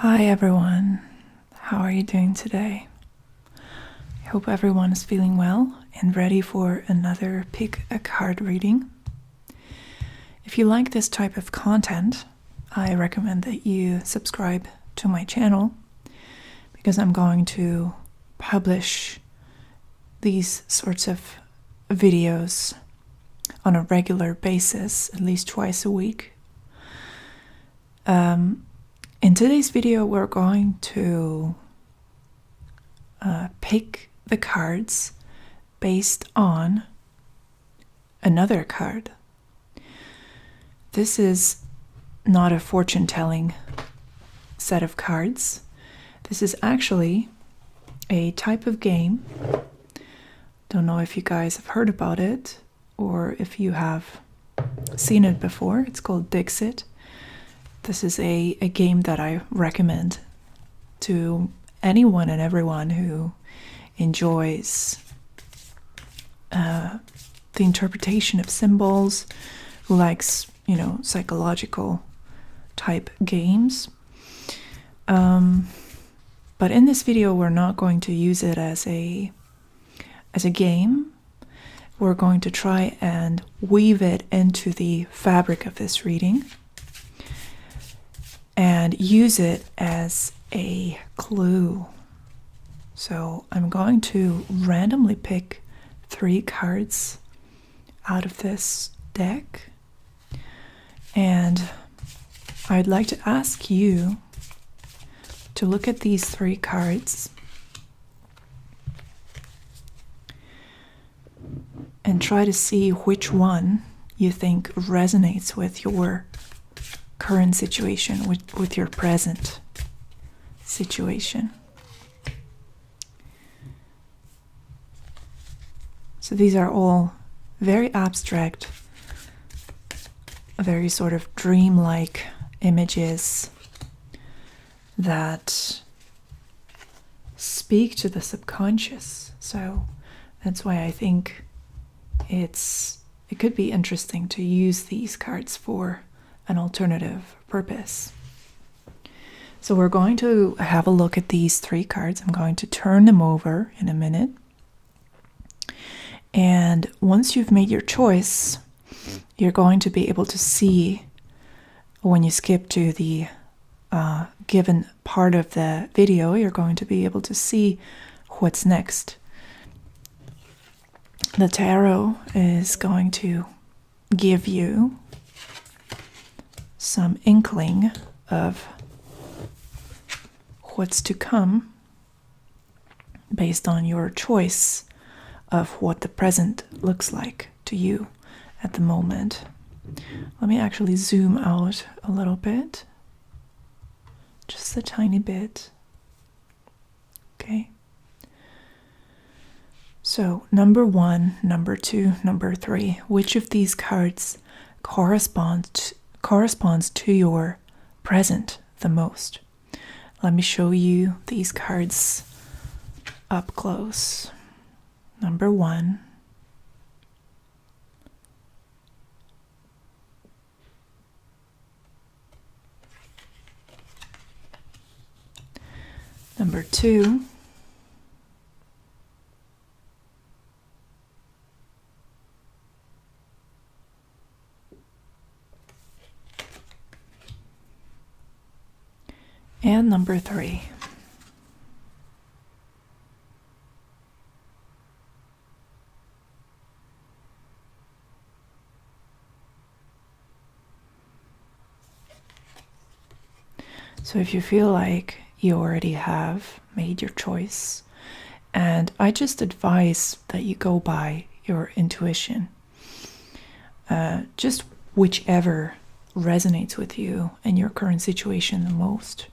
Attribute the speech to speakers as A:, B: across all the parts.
A: Hi everyone, how are you doing today? I hope everyone is feeling well and ready for another pick a card reading. If you like this type of content, I recommend that you subscribe to my channel because I'm going to publish these sorts of videos on a regular basis, at least twice a week. In today's video, we're going to pick the cards based on another card. This is not a fortune-telling set of cards. This is actually a type of game. Don't know if you guys have heard about it or if you have seen it before. It's called Dixit. This is a game that I recommend to anyone and everyone who enjoys the interpretation of symbols, who likes, psychological type games. But in this video, we're not going to use it as a game. We're going to try and weave it into the fabric of this reading and use it as a clue. So I'm going to randomly pick 3 cards out of this deck, and I'd like to ask you to look at these 3 cards and try to see which one you think resonates with your current situation, with your present situation. So these are all very abstract, very sort of dreamlike images that speak to the subconscious. So that's why I think it could be interesting to use these cards for an alternative purpose. So we're going to have a look at these 3 cards. I'm going to turn them over in a minute. And once you've made your choice, you're going to be able to see, when you skip to the given part of the video, you're going to be able to see what's next. The tarot is going to give you some inkling of what's to come based on your choice of what the present looks like to you at the moment. Let me actually zoom out a little bit, just a tiny bit. Okay. So number 1, number 2, number 3, which of these cards corresponds to your present the most? Let me show you these cards up close. Number 1. Number 2. And number 3. So if you feel like you already have made your choice, and I just advise that you go by your intuition, just whichever resonates with you and your current situation the most.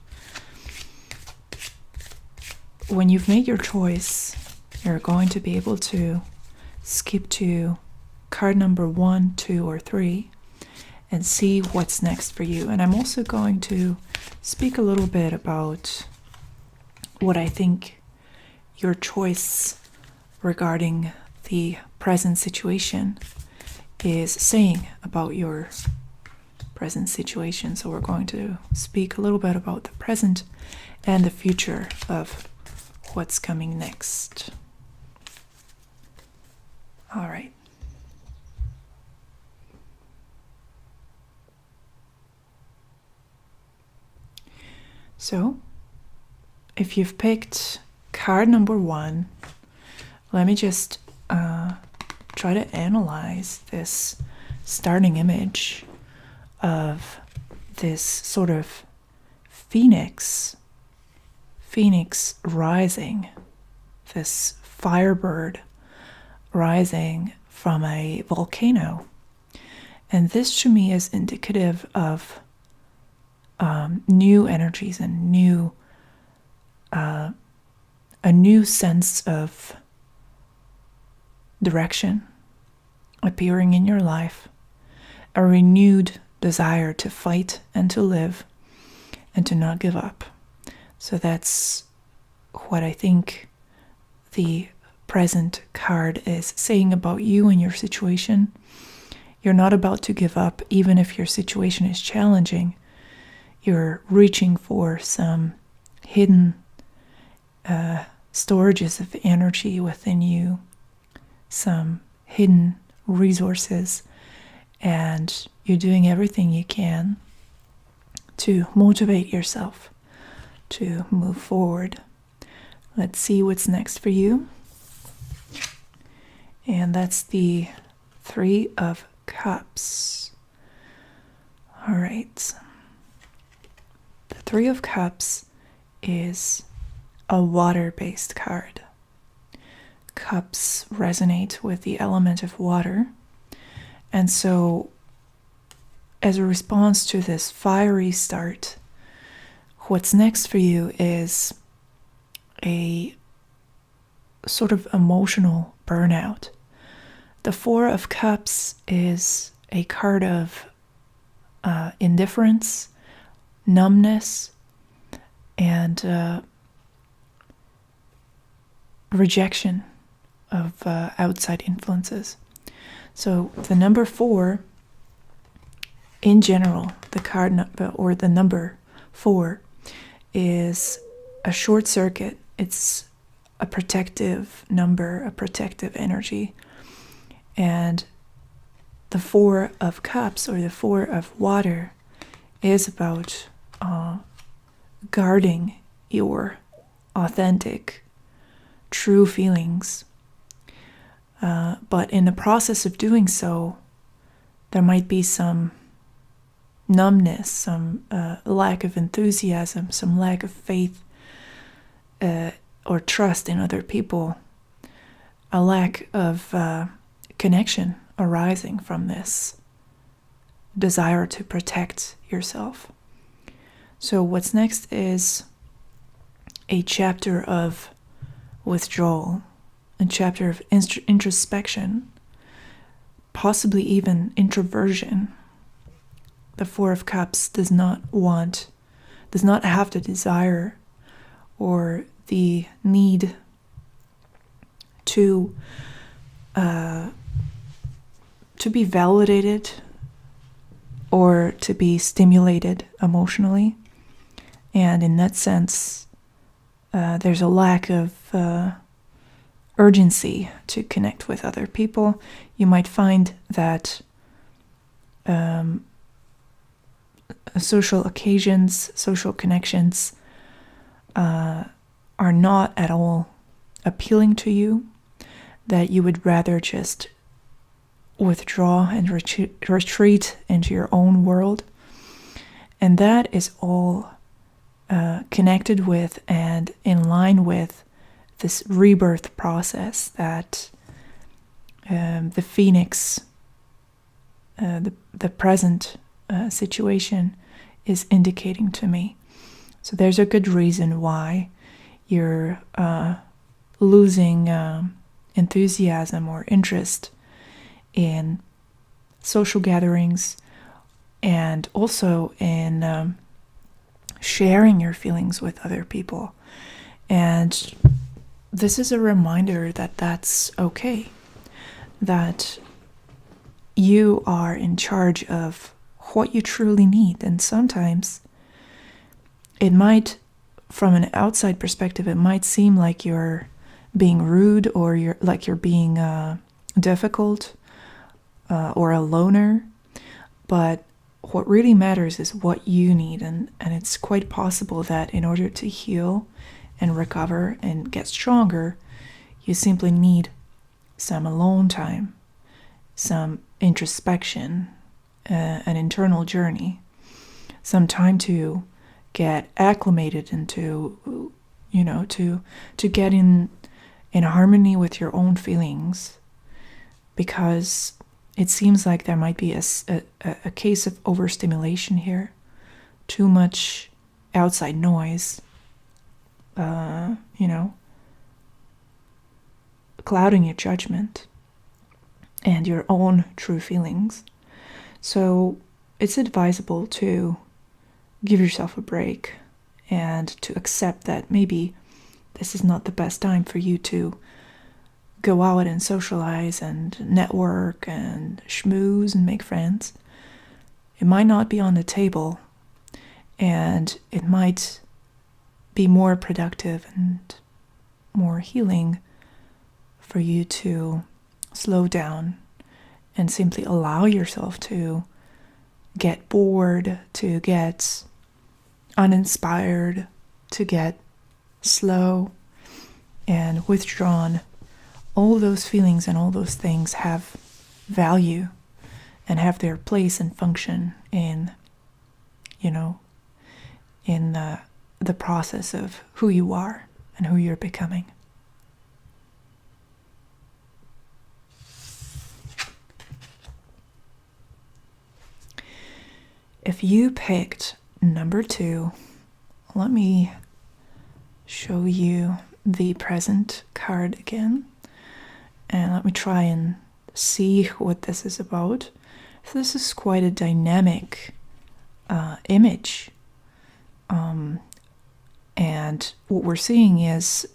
A: When you've made your choice, you're going to be able to skip to card number 1, 2, or 3 and see what's next for you. And I'm also going to speak a little bit about what I think your choice regarding the present situation is saying about your present situation. So we're going to speak a little bit about the present and the future of what's coming next. All right. So, if you've picked card number 1, let me just try to analyze this starting image of this sort of phoenix rising, this firebird rising from a volcano. And this to me is indicative of new energies and a new sense of direction appearing in your life, a renewed desire to fight and to live and to not give up. So that's what I think the present card is saying about you and your situation. You're not about to give up, even if your situation is challenging. You're reaching for some hidden storages of energy within you, some hidden resources, and you're doing everything you can to motivate yourself to move forward. Let's see what's next for you. And that's the 3 of Cups. All right. The 3 of Cups is a water-based card. Cups resonate with the element of water. And so, as a response to this fiery start, what's next for you is a sort of emotional burnout. The 4 of Cups is a card of indifference, numbness, and rejection of outside influences. So the number 4, in general, the card or the number 4 is a short circuit. It's a protective number, a protective energy. And the 4 of Cups, or the 4 of water, is about guarding your authentic, true feelings. But in the process of doing so, there might be some numbness, some lack of enthusiasm, some lack of faith or trust in other people, a lack of connection arising from this desire to protect yourself. So what's next is a chapter of withdrawal, a chapter of introspection, possibly even introversion. The 4 of Cups does not have the desire or the need to be validated or to be stimulated emotionally. And in that sense, there's a lack of urgency to connect with other people. You might find that social occasions, social connections are not at all appealing to you, that you would rather just withdraw and retreat into your own world. And that is all connected with and in line with this rebirth process that the phoenix, the present situation is indicating to me. So there's a good reason why you're losing enthusiasm or interest in social gatherings, and also in sharing your feelings with other people. And this is a reminder that that's okay, that you are in charge of what you truly need. And sometimes it might, from an outside perspective, it might seem like you're being rude, or you're being difficult, or a loner. But what really matters is what you need, and it's quite possible that in order to heal and recover and get stronger, you simply need some alone time, some introspection, an internal journey, some time to get acclimated and to get in harmony with your own feelings, because it seems like there might be a case of overstimulation here, too much outside noise, clouding your judgment and your own true feelings. So it's advisable to give yourself a break and to accept that maybe this is not the best time for you to go out and socialize and network and schmooze and make friends. It might not be on the table, and it might be more productive and more healing for you to slow down and simply allow yourself to get bored, to get uninspired, to get slow and withdrawn. All those feelings and all those things have value and have their place and function in the process of who you are and who you're becoming. If you picked number 2, let me show you the present card again. And let me try and see what this is about. So this is quite a dynamic image. And what we're seeing is,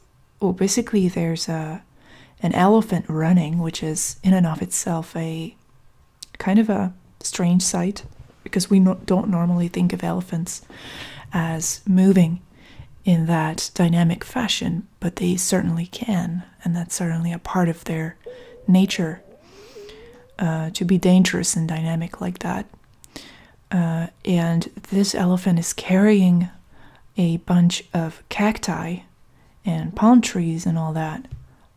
A: basically there's an elephant running, which is in and of itself a kind of a strange sight, because we don't normally think of elephants as moving in that dynamic fashion, but they certainly can, and that's certainly a part of their nature, to be dangerous and dynamic like that. And this elephant is carrying a bunch of cacti and palm trees and all that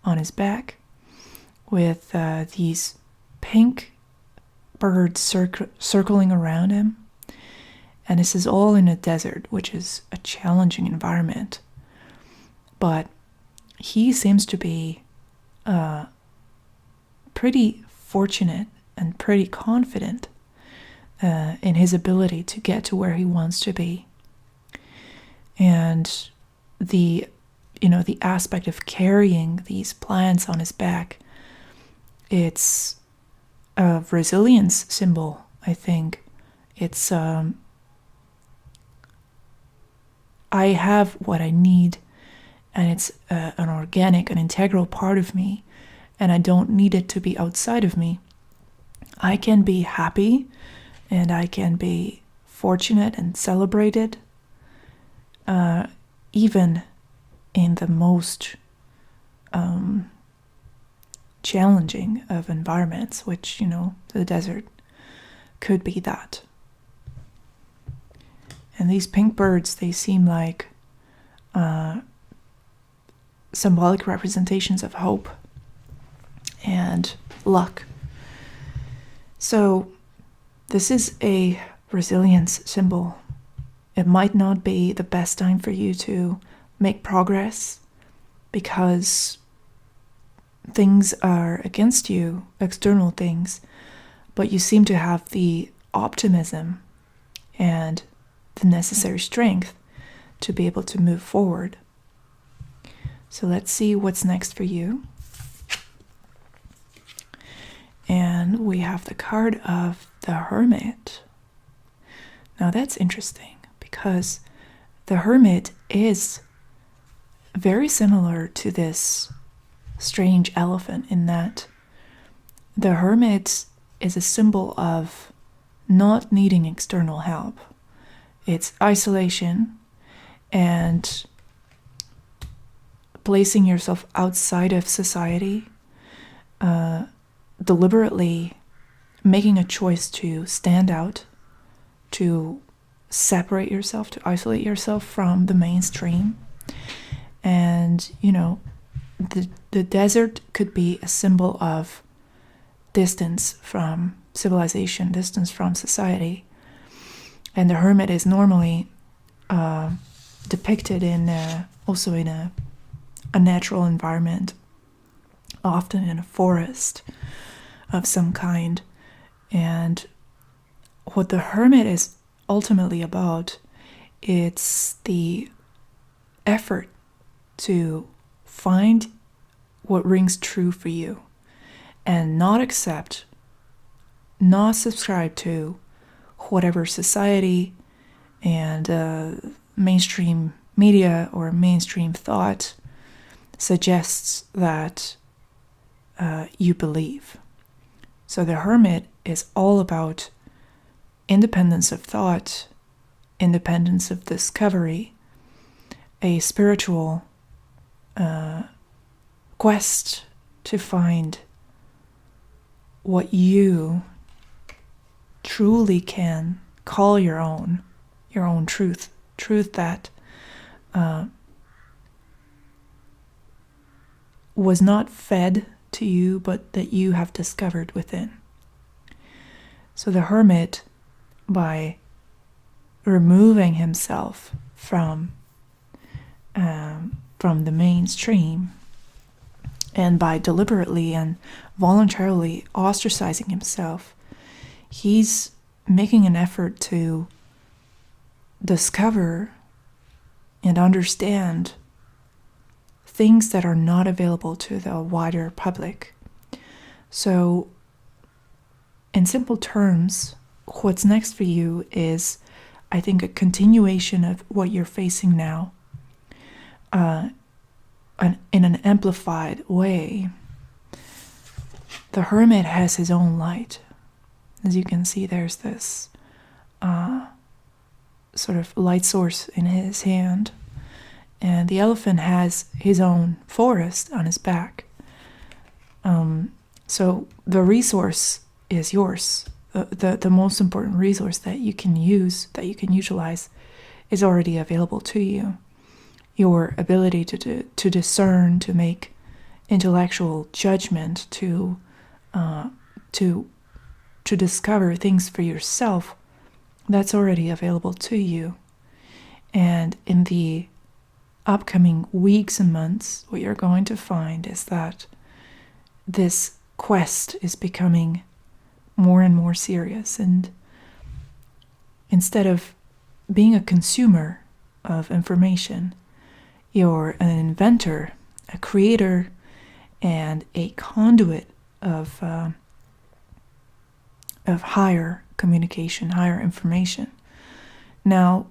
A: on his back, with these pink birds circling around him. And this is all in a desert, which is a challenging environment. But he seems to be pretty fortunate and pretty confident in his ability to get to where he wants to be. And the aspect of carrying these plants on his back, it's a resilience symbol, I think. It's I have what I need, and it's an organic, an integral part of me, and I don't need it to be outside of me. I can be happy, and I can be fortunate and celebrated, even in the most challenging of environments, which, the desert could be that. And these pink birds, they seem like symbolic representations of hope and luck. So this is a resilience symbol. It might not be the best time for you to make progress because things are against you, external things, but you seem to have the optimism and the necessary strength to be able to move forward. So let's see what's next for you. And we have the card of the Hermit. Now that's interesting, because the Hermit is very similar to this strange elephant in that the Hermit is a symbol of not needing external help. It's isolation and placing yourself outside of society, deliberately making a choice to stand out, to separate yourself, to isolate yourself from the mainstream. And, the desert could be a symbol of distance from civilization, distance from society. And the hermit is normally depicted also in a natural environment, often in a forest of some kind. And what the hermit is ultimately about, it's the effort to find what rings true for you and not subscribe to whatever society and mainstream media or mainstream thought suggests that you believe. So the hermit is all about independence of thought, independence of discovery, a spiritual quest to find what you truly can call your own truth that was not fed to you, but that you have discovered within. So the hermit, by removing himself from the mainstream, and by deliberately and voluntarily ostracizing himself, he's making an effort to discover and understand things that are not available to the wider public. So, in simple terms, what's next for you is, I think, a continuation of what you're facing now, in an amplified way. The hermit has his own light. As you can see, there's this sort of light source in his hand, and the elephant has his own forest on his back. So the resource is yours. The most important resource that you can use, that you can utilize, is already available to you. Your ability to discern, to make intellectual judgment, to discover things for yourself, that's already available to you. And in the upcoming weeks and months, what you're going to find is that this quest is becoming more and more serious. And instead of being a consumer of information, you're an inventor, a creator, and a conduit of higher communication, higher information. Now,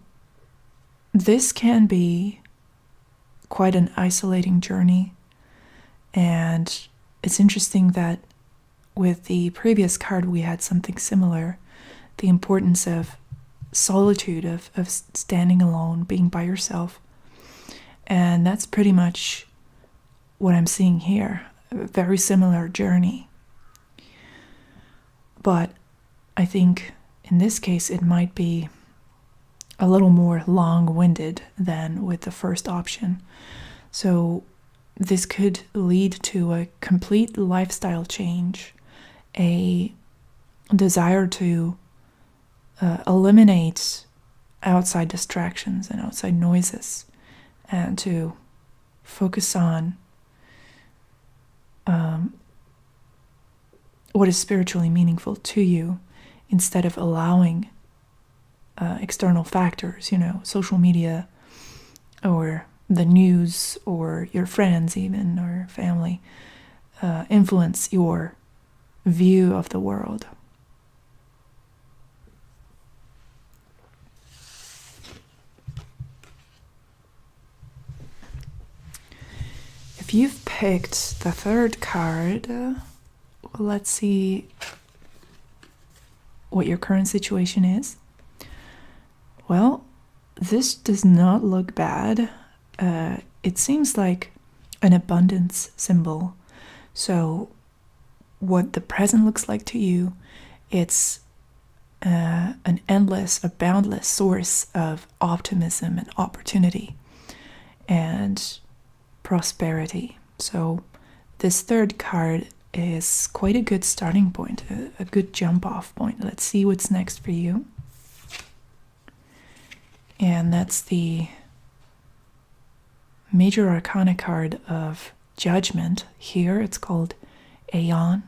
A: this can be quite an isolating journey, and it's interesting that with the previous card we had something similar, the importance of solitude, of standing alone, being by yourself. And that's pretty much what I'm seeing here, a very similar journey. But I think in this case it might be a little more long-winded than with the first option. So this could lead to a complete lifestyle change, a desire to eliminate outside distractions and outside noises, and to focus on what is spiritually meaningful to you, instead of allowing external factors, social media or the news or your friends even, or family, influence your view of the world. If you've picked the third card, let's see what your current situation is. Well, this does not look bad. It seems like an abundance symbol. So what the present looks like to you, it's an endless, a boundless source of optimism and opportunity and prosperity. So this third card is quite a good starting point, a good jump off point. Let's see what's next for you. And that's the Major Arcana card of Judgment. Here it's called Aeon.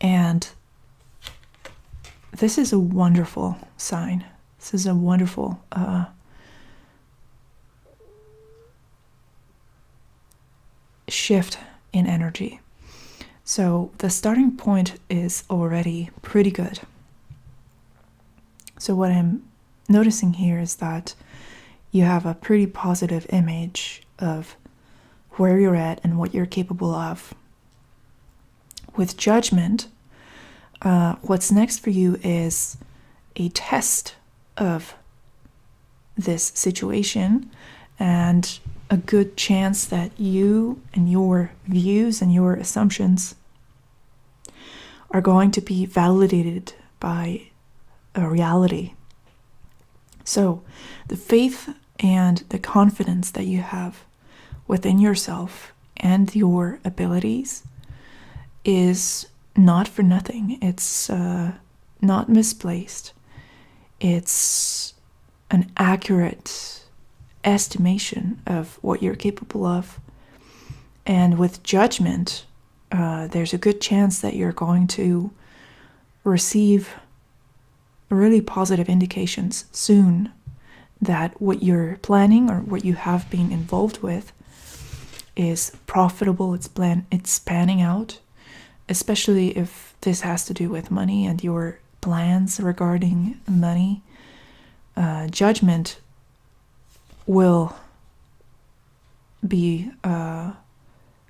A: And this is a wonderful sign. This is a wonderful shift in energy. So the starting point is already pretty good. So what I'm noticing here is that you have a pretty positive image of where you're at and what you're capable of. With Judgment, what's next for you is a test of this situation and a good chance that you and your views and your assumptions are going to be validated by a reality. So the faith and the confidence that you have within yourself and your abilities is not for nothing. It's not misplaced. It's an accurate estimation of what you're capable of. And with Judgment, there's a good chance that you're going to receive really positive indications soon that what you're planning or what you have been involved with is profitable, it's panning out, especially if this has to do with money and your plans regarding money. Judgment will be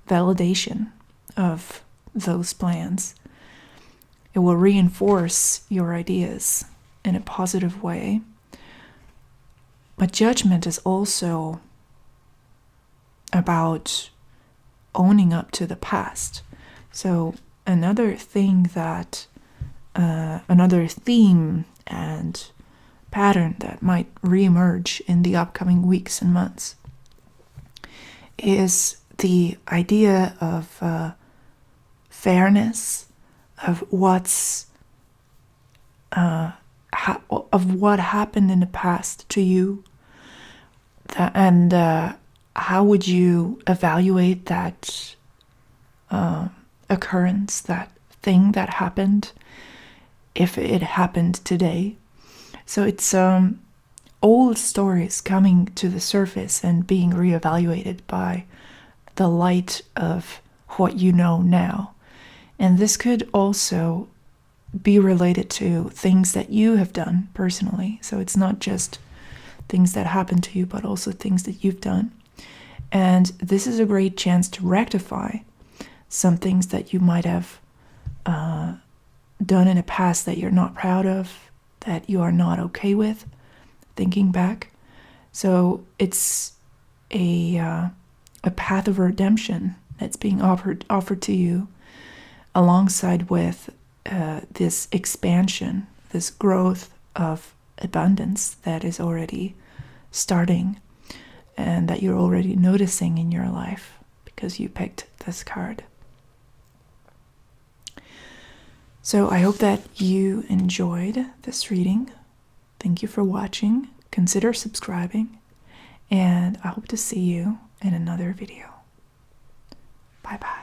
A: validation of those plans. It will reinforce your ideas in a positive way. But Judgment is also about owning up to the past. So another thing that, another theme and pattern that might reemerge in the upcoming weeks and months is the idea of fairness, of what's of what happened in the past to you, and how would you evaluate that occurrence, that thing that happened, if it happened today. So it's old stories coming to the surface and being reevaluated by the light of what you know now. And this could also be related to things that you have done personally. So it's not just things that happen to you, but also things that you've done. And this is a great chance to rectify some things that you might have done in the past that you're not proud of, that you are not okay with, thinking back. So it's a path of redemption that's being offered to you, alongside with this expansion, this growth of abundance that is already starting and that you're already noticing in your life because you picked this card. So I hope that you enjoyed this reading. Thank you for watching. Consider subscribing, and I hope to see you in another video. Bye bye.